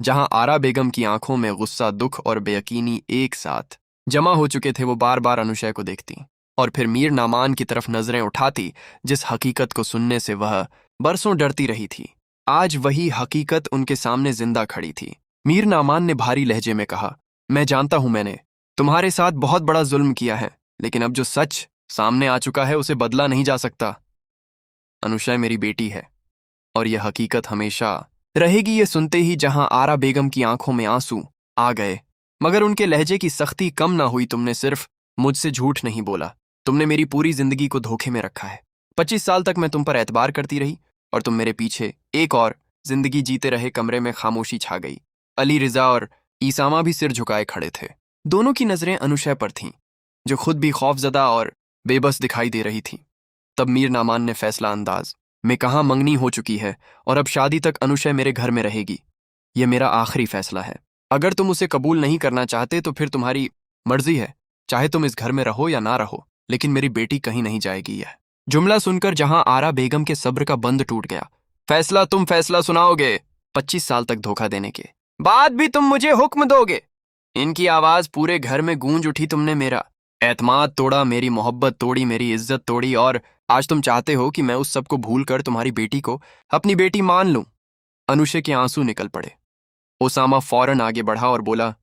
जहां आरा बेगम की आंखों में गुस्सा, दुख और बेयकीनी एक साथ जमा हो चुके थे। वो बार बार अनुशय को देखती और फिर मीर नामान की तरफ नजरें उठाती, जिस हकीकत को सुनने से वह बरसों डरती रही थी। आज वही हकीकत उनके सामने जिंदा खड़ी थी। मीर नामान ने भारी लहजे में कहा, मैं जानता हूं मैंने तुम्हारे साथ बहुत बड़ा जुल्म किया है, लेकिन अब जो सच सामने आ चुका है उसे बदला नहीं जा सकता। अनुशय मेरी बेटी है और यह हकीकत हमेशा रहेगी। ये सुनते ही जहां आरा बेगम की आंखों में आंसू आ गए, मगर उनके लहजे की सख्ती कम ना हुई। तुमने सिर्फ मुझसे झूठ नहीं बोला, तुमने मेरी पूरी जिंदगी को धोखे में रखा है। 25 साल तक मैं तुम पर एतबार करती रही और तुम मेरे पीछे एक और जिंदगी जीते रहे। कमरे में खामोशी छा गई। अली रिजा और ईसामा भी सिर झुकाए खड़े थे। दोनों की नजरें अनुशय पर थीं, जो खुद भी खौफजदा और बेबस दिखाई दे रही थी। तब मीर नामान ने फैसला अंदाज में कहा, मंगनी हो चुकी है और अब शादी तक अनुशय मेरे घर में रहेगी। यह मेरा आखिरी फैसला है। अगर तुम उसे कबूल नहीं करना चाहते तो फिर तुम्हारी मर्जी है, चाहे तुम इस घर में रहो या ना रहो, लेकिन मेरी बेटी कहीं नहीं जाएगी। यह जुमला सुनकर जहां आरा बेगम के सब्र का बंद टूट गया। फैसला? तुम फैसला सुनाओगे? 25 साल तक धोखा देने के बाद भी तुम मुझे हुक्म दोगे? इनकी आवाज पूरे घर में गूंज उठी। तुमने मेरा एतमाद तोड़ा, मेरी मोहब्बत तोड़ी, मेरी इज्जत तोड़ी, और आज तुम चाहते हो कि मैं उस सब को भूल कर तुम्हारी बेटी को अपनी बेटी मान लूं। अनुशय के आंसू निकल पड़े। ओसामा फौरन आगे बढ़ा और बोला,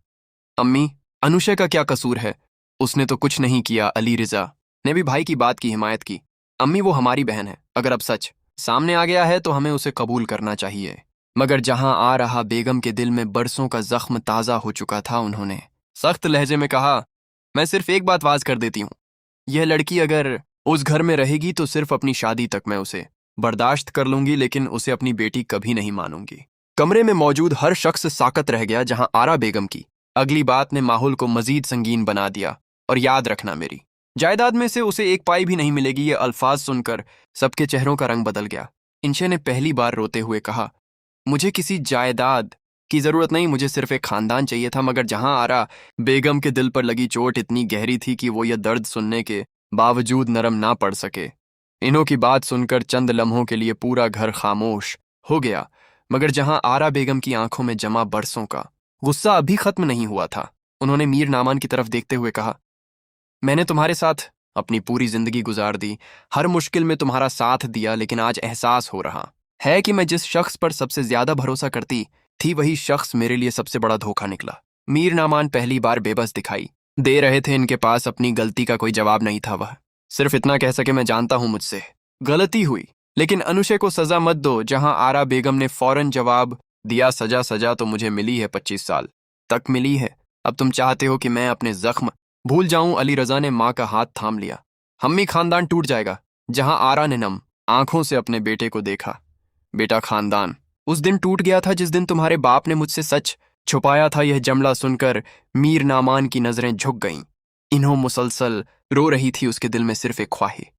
अम्मी, अनुशय का क्या कसूर है? उसने तो कुछ नहीं किया। अली रिजा ने भी भाई की बात की हिमायत की। अम्मी, वो हमारी बहन है। अगर अब सच सामने आ गया है तो हमें उसे कबूल करना चाहिए। मगर जहां आ रहा बेगम के दिल में बरसों का जख्म ताज़ा हो चुका था, उन्होंने सख्त लहजे में कहा, मैं सिर्फ एक बात वाज कर देती हूँ, यह लड़की अगर उस घर में रहेगी तो सिर्फ अपनी शादी तक मैं उसे बर्दाश्त कर लूंगी, लेकिन उसे अपनी बेटी कभी नहीं मानूंगी। कमरे में मौजूद हर शख्स साकत रह गया। जहां आरा बेगम की अगली बात ने माहौल को मजीद संगीन बना दिया। और याद रखना, मेरी जायदाद में से उसे एक पाई भी नहीं मिलेगी। ये अल्फाज सुनकर सबके चेहरों का रंग बदल गया। इंशे ने पहली बार रोते हुए कहा, मुझे किसी जायदाद की जरूरत नहीं, मुझे सिर्फ एक खानदान चाहिए था। मगर जहां आरा बेगम के दिल पर लगी चोट इतनी गहरी थी कि वो यह दर्द सुनने के बावजूद नरम ना पड़ सके। इन्हों की बात सुनकर चंद लम्हों के लिए पूरा घर खामोश हो गया। मगर जहां आरा बेगम की आंखों में जमा बरसों का गुस्सा अभी खत्म नहीं हुआ था। उन्होंने मीर नामान की तरफ देखते हुए कहा, मैंने तुम्हारे साथ अपनी पूरी जिंदगी गुजार दी, हर मुश्किल में तुम्हारा साथ दिया, लेकिन आज एहसास हो रहा है कि मैं जिस शख्स पर सबसे ज्यादा भरोसा करती थी, वही शख्स मेरे लिए सबसे बड़ा धोखा निकला। मीर नामान पहली बार बेबस दिखाई दे रहे थे। इनके पास अपनी गलती का कोई जवाब नहीं था। वह सिर्फ इतना कह सके, मैं जानता हूं मुझसे गलती हुई, लेकिन अनुशय को सजा मत दो। जहां आरा बेगम ने फौरन जवाब दिया, सजा तो मुझे मिली है, 25 साल तक मिली है। अब तुम चाहते हो कि मैं अपने जख्म भूल जाऊं? अली रजा ने मां का हाथ थाम लिया। हम्मी, खानदान टूट जाएगा। जहां आरा ने नम आंखों से अपने बेटे को देखा। बेटा, खानदान उस दिन टूट गया था जिस दिन तुम्हारे बाप ने मुझसे सच छुपाया था। यह जुमला सुनकर मीर नामान की नजरें झुक गईं। इन्हों मुसलसल रो रही थी। उसके दिल में सिर्फ एक ख्वाहिश